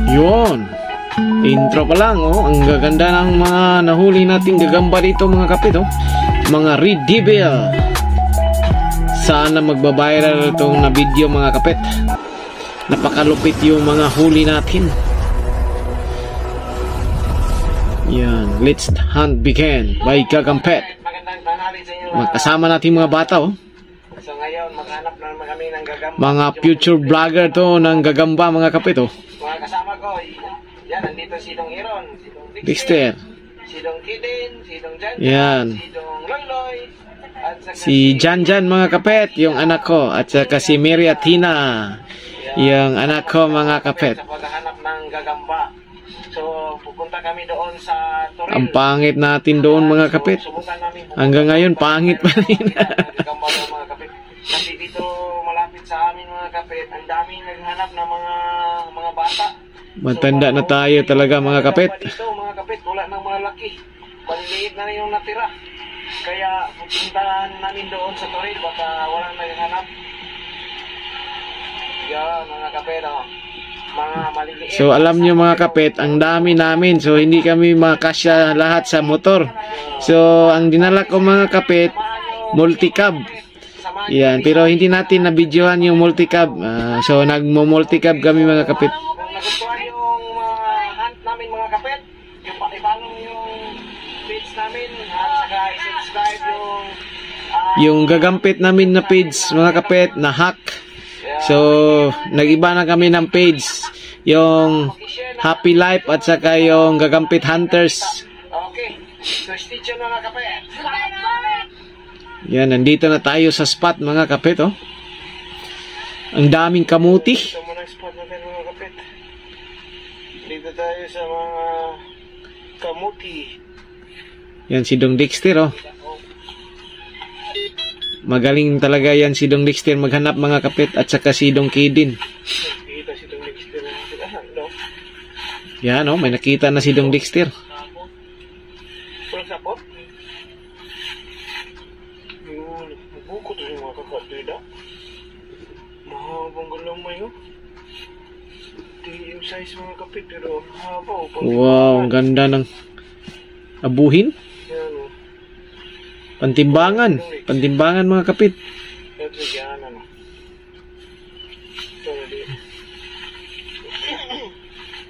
Yun. Intro pa lang, oh. Ang gaganda ng mga nahuli nating gagamba dito, mga kapit, oh. Mga red devil. Sana magbabiral itong na video, mga kapit. Napakalupit yung mga huli natin. Yan. Let's hunt begin by Gagampet. Magkasama natin mga bata, oh. So ngayon, maghanap na naman kami ng gagamba. Mga future vlogger to ng gagamba, mga kapit, oh. Mga kasama ko, yan, nandito si Dong Iron, si Dong Dexter, si Dong Kidin, si Dong Janjan, yan. si Dong Loyloy, at saka Si Janjan, mga kapit, yung anak ko. At saka si Mary Athena, yung anak ko, mga kapit. sa paghahanap ng gagamba. So, pupunta kami doon sa Toril. Ang pangit natin doon, mga kapit. Subukan namin Hanggang ngayon, pangit pa rin. gagamba doon, mga kapit. Kasi dito malapit sa amin, mga kapit, ang daming naghanap ng mga bata. Matanda na tayo talaga, mga kapit. Dito, mga kapit, wala nang malaki. Maliliit na rin yung natira. Kaya pupuntahan namin doon sa Toril, baka walang naghanap. Yan, mga kapit, oh. Mga maliliit. So, alam nyo, mga kapit, ang dami namin. So, hindi kami makasya lahat sa motor. So, ang dinala ko, mga kapit, multicab. Yan, pero hindi natin na-videohan yung multicab. So, nagmo-multicab kami, mga kapit. Kung nagustuhan yung hunt namin, mga kapit, i-follow yung page namin at saka i-subscribe Yung gagampit namin na page, mga kapit, na hack. So, nag-iba na kami ng page. Yung Happy Life at saka yung Gagampit Hunters. Okay. So, stay tuned, mga kapit. Yan, nandito na tayo sa spot, mga kapit, oh. Ang daming kamuti. Ito muna ang spot natin, mga kapit. Dito tayo sa mga kamuti. Yan, si Dong Dexter, oh. Magaling talaga yan si Dong Dexter maghanap, mga kapit, at saka si Dong Kidin. Nakikita si Dong Dexter. No? Yan, oh, may nakita na si Dong Dexter. Pulang sapot? Yun, mabuko to yung mga kakatida. Mahabang galamay, oh. Di yung size, mga kapit, pero haba, oh. Wow, ang ganda ng abuhin. Yan, oh. Pantimbangan, mga kapit. Ito, yan, ano. Ito, di.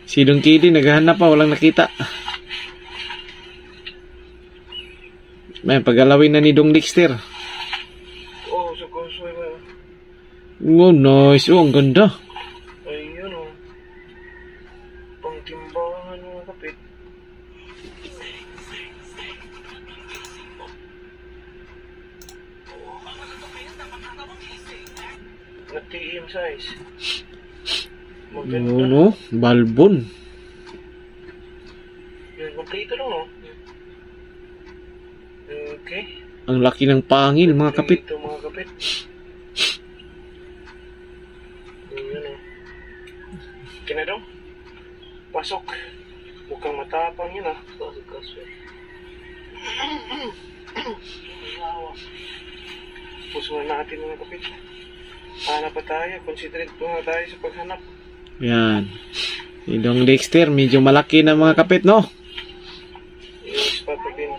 Si Dong Kidin naghahanap pa, walang nakita. May pagalawin na ni Dong Dexter. Oh, so konsoy mo. Oh, nice. Oh, ang ganda. Ayun, oh. Pangtimbangan, mga kapit. Nag-TM size. Maganda. Oh, no? Balbon. Yan, kompleto lang, no? Okay. Ang laki ng pangil, mga kapit. Ito, mga kapit. Yan, oh. Kinadong? Pasok. Mukhang matapang yun, ah. Pasok. Puso natin, mga kapit. Hanap pa tayo. Considerate po nga tayo sa paghanap. Yan. Si Dong Dexter, medyo malaki na, mga kapit, no? Yung spot natin.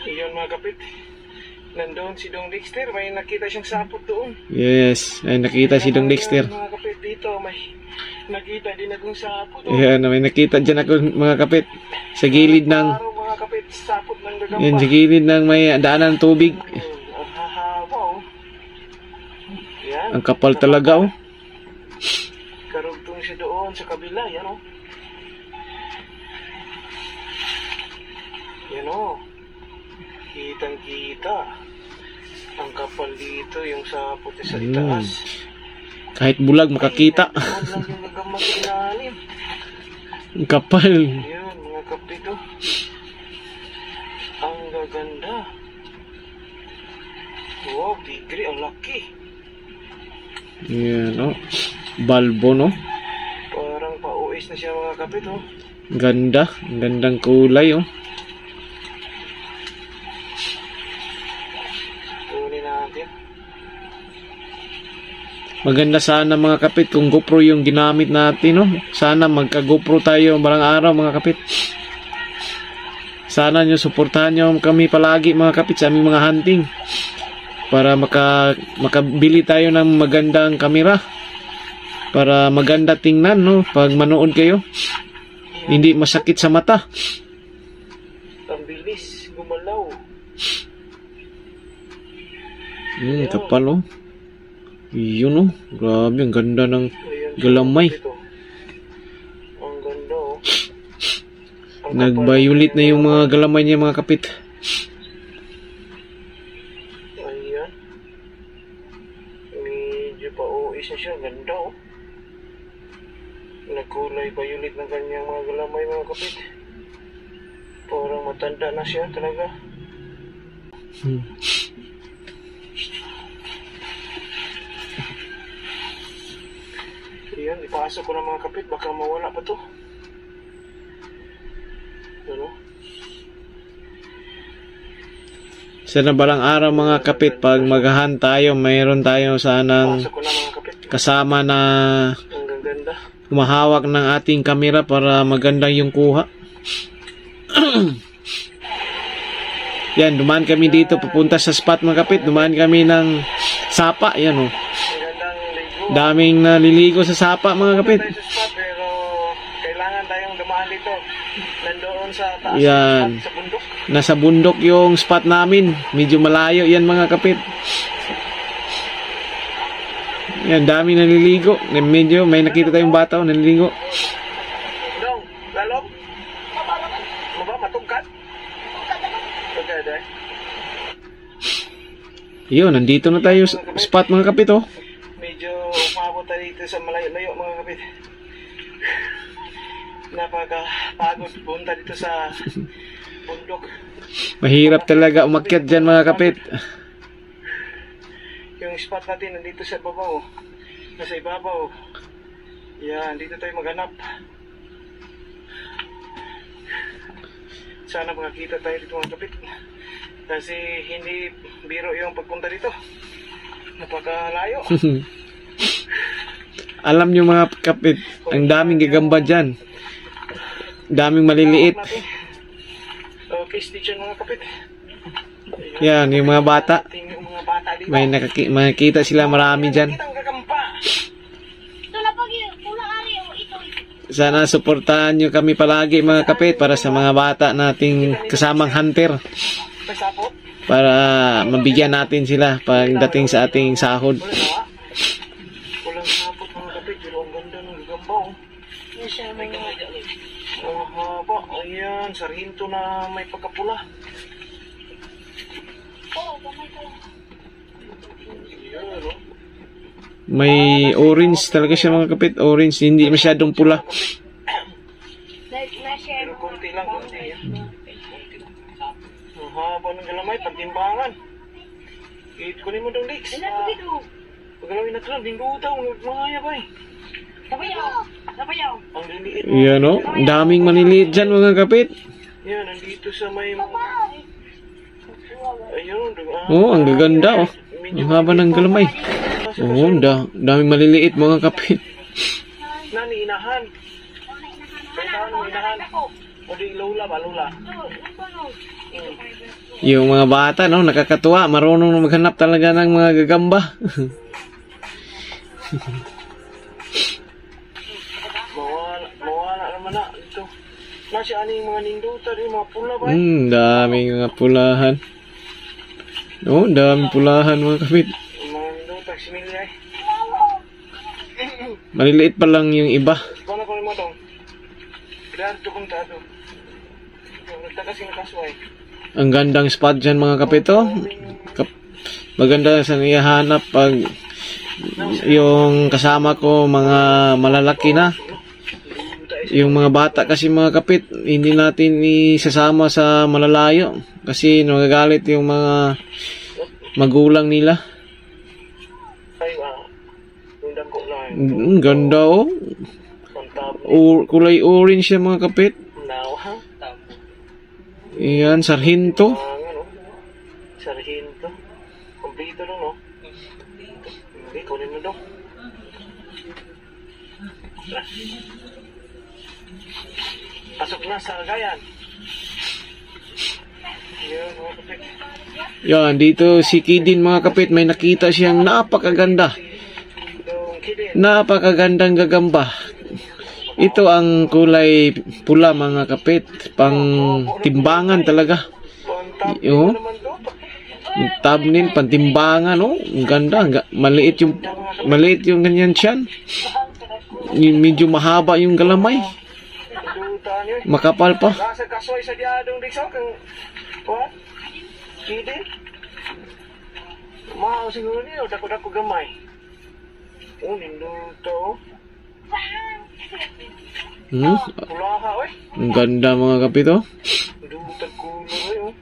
Iyon, mga kapit. Nandun si Dong Dexter. May nakita siyang sapot doon. Yes, ay nakita si Dong Dexter. Mga kapit, dito may nakita din akong sapot. Yan, may nakita dyan ako, mga kapit. Sa gilid ng, Araw, mga kapit, sapot ng gagamba. yan, sa gilid ng may daanan ng tubig. Ang hahaba, oh. Yan. Ang kapal talaga, oh. Karugtong siya doon sa kabila. Yan, oh. Yan, oh. Kitang-kita. Ang kapal dito, yung sapot sa itaas. Kahit bulag makakita. Ay, lang yung gagamba sa ilalim. Ang kapal. Yan, mga kapit, oh. Ang gaganda. Wow, tigre, ang laki. Yan, oh. Balbo, no? Parang pa-OS na siya, mga kapit, oh. Ganda. Ang gandang kulay, oh. Kunin natin. Maganda sana mga kapit kung GoPro yung ginamit natin, no? Sana magka-GoPro tayo balang araw mga kapit. Sana nyo suportahan nyo kami palagi mga kapit sa aming mga hunting. Para makabili tayo ng magandang kamera. Para maganda tingnan, no? Pag manood kayo. Hindi masakit sa mata. Ang bilis, gumalaw. Kapal, oh. Yun, oh. Grabe, ang ganda ng Ayan, galamay. ito. Ang ganda, oh. Ang Nag-violet na yung mga galamay niya mga kapit. Ayan. Medyo pa-OS na siya. Ganda, oh. Nagkulay violet ng kanyang mga galamay mga kapit. Parang matanda na siya talaga. Ayan, ipasok ko ng mga kapit. Baka mawala pa to. Ano? Sana balang araw mga kapit, pag maghahan tayo, mayroon tayo sanang Pasok ko na mga kapit. kasama na Ang ganda. humahawak ng ating kamera para maganda yung kuha. Yan, dumaan kami dito papunta sa spot mga kapit. Dumaan kami ng sapa. Yan, oh. Ang gandang ligo. Daming naliligo sa sapa mga kapit. Tayo sa spot pero kailangan tayong dumaan dito. Nandoon sa taas Yan. ng spot, sa bundok. Nasa bundok yung spot namin. Medyo malayo yan mga kapit. Yan, dami naliligo. Medyo may nakita tayong bata, oh, naliligo. Dong, lalong? Maba, matungkat? Tungkat, eh? Yun, nandito na tayo sa spot mga kapit, oh. Medyo umabot tayo dito sa malayo-layo mga kapit. Napakapagod punta dito sa bundok. Mahirap talaga umakyat dyan mga kapit. Yung spot natin nandito sa ibabaw. Nasa ibabaw. Yan, dito tayo maghanap. Sana makakita tayo dito mga kapit. Kasi hindi biro yung pagpunta dito. Napakalayo. Alam nyo mga kapit, ang daming gagamba dyan. Daming maliliit. Okay, station mga kapit. Yan, yung mga bata. Yung mga bata dito. May makikita sila marami dyan. Kita ang gagampa. Sana suportahan nyo kami palagi mga kapit para sa mga bata nating kasamang hunter. May sapot. Para mabigyan natin sila pagdating sa ating sahod. Wala na. Walang sapot mga kapit. Pero ang ganda ng gagamba. May gamay. Ang haba. Ayan. Sarhinto na may pagkapula. Ayan, oh. May orange talaga siya mga kapit. Orange, hindi masyadong pula. Pero konti lang. Konti yan. Ang haba ng galamay. Pantimbangan. Kunin mo daw, Lex. Pagalawin na ito lang. Dinggo daw. Mga yabay. Ang liliit. Yan, oh. Ang daming maniliit dyan mga kapit. Yan, nandito sa may... Ayun. Oh, ang gaganda, oh. Ang haba ng galamay. Oh, daming maliliit mga kapit. Nani, inahan. Kailangan mo inahan. O di lola ba, lola? Yung mga bata, no, nakakatuwa. Marunong maghanap talaga ng mga gagamba. Mawala naman na. Ito. Nasi ani yung mga ninduta, yung mga pula ba? Daming mga pulahan. Oh, daming pulahan mga kapit. Yung mga ninduta, similya eh. Maliliit pa lang yung iba. Paano ko mo itong? Kailangan ito kong tato. Nagtakasing nakasway. Ang gandang spot dyan mga kapit, oh. Maganda sa niyahanap pag yung kasama ko mga malalaki na. Yung mga bata kasi mga kapit, hindi natin isasama sa malalayo. Kasi nagagalit yung mga magulang nila. Ay, yung dako lang. Ang ganda, oh. Kulay orange siya mga kapit. Now, ha? Iyan, sarhinto. Ano? Sarhinto. Kompleto lang, no? Hindi, kunin mo daw. Pasok na sa gayan. Yan, mga kapit. Yan, dito si Kidin mga kapit, may nakita siyang napakaganda. Yung kidin. Napakagandang gagamba. Ito ang kulay pula mga kapit, pang timbangan talaga. Pantap Yo. naman to. Thumbnail, pantimbangan, oh. Ang ganda. Maliit yung ganyan siyan. Medyo mahaba yung galamay. Dutaan yun. Makapal pa. Nasa kasoy sa diadong dito kang what? Kidin? Mahal siguro niyo, dako-dako gamay. Oh, lindo to. Pulaha, oy. Ang ganda mga kapit, oh. Dutag kulo, oy, oh.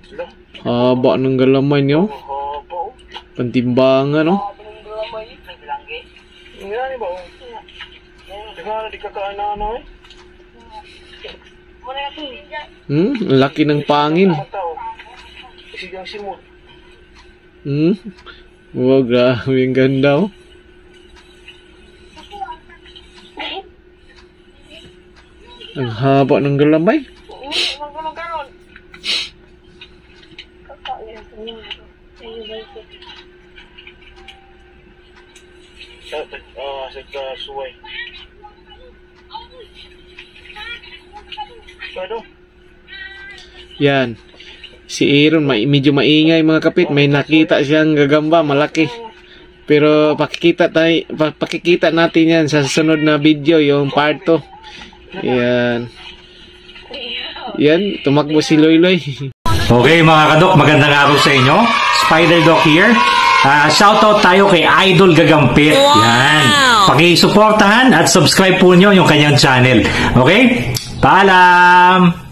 Sila. Haba ng galamay niyo. Haba, oh. Pantimbangan, oh. Nga ni ba, oh? Teka, di ka kaana-ana, eh. Ang laki ng pangin. Mata, oh. Isigang simot. Wow, grabe ang ganda, oh. Ang haba ng galamay. Sa suway. Ano? Yan. Si Aaron, medyo maingay mga kapit. May nakita siyang gagamba, malaki. Pero pakikita natin yan sa susunod na video, yung part 2. Yan. Yan, tumakbo si Loyloy. Okay mga kadok, magandang araw sa inyo. Spider Doc here. Shoutout tayo kay Idol Gagampit. Yan. Pakisuportahan at subscribe po nyo yung kanyang channel. Okay? Paalam!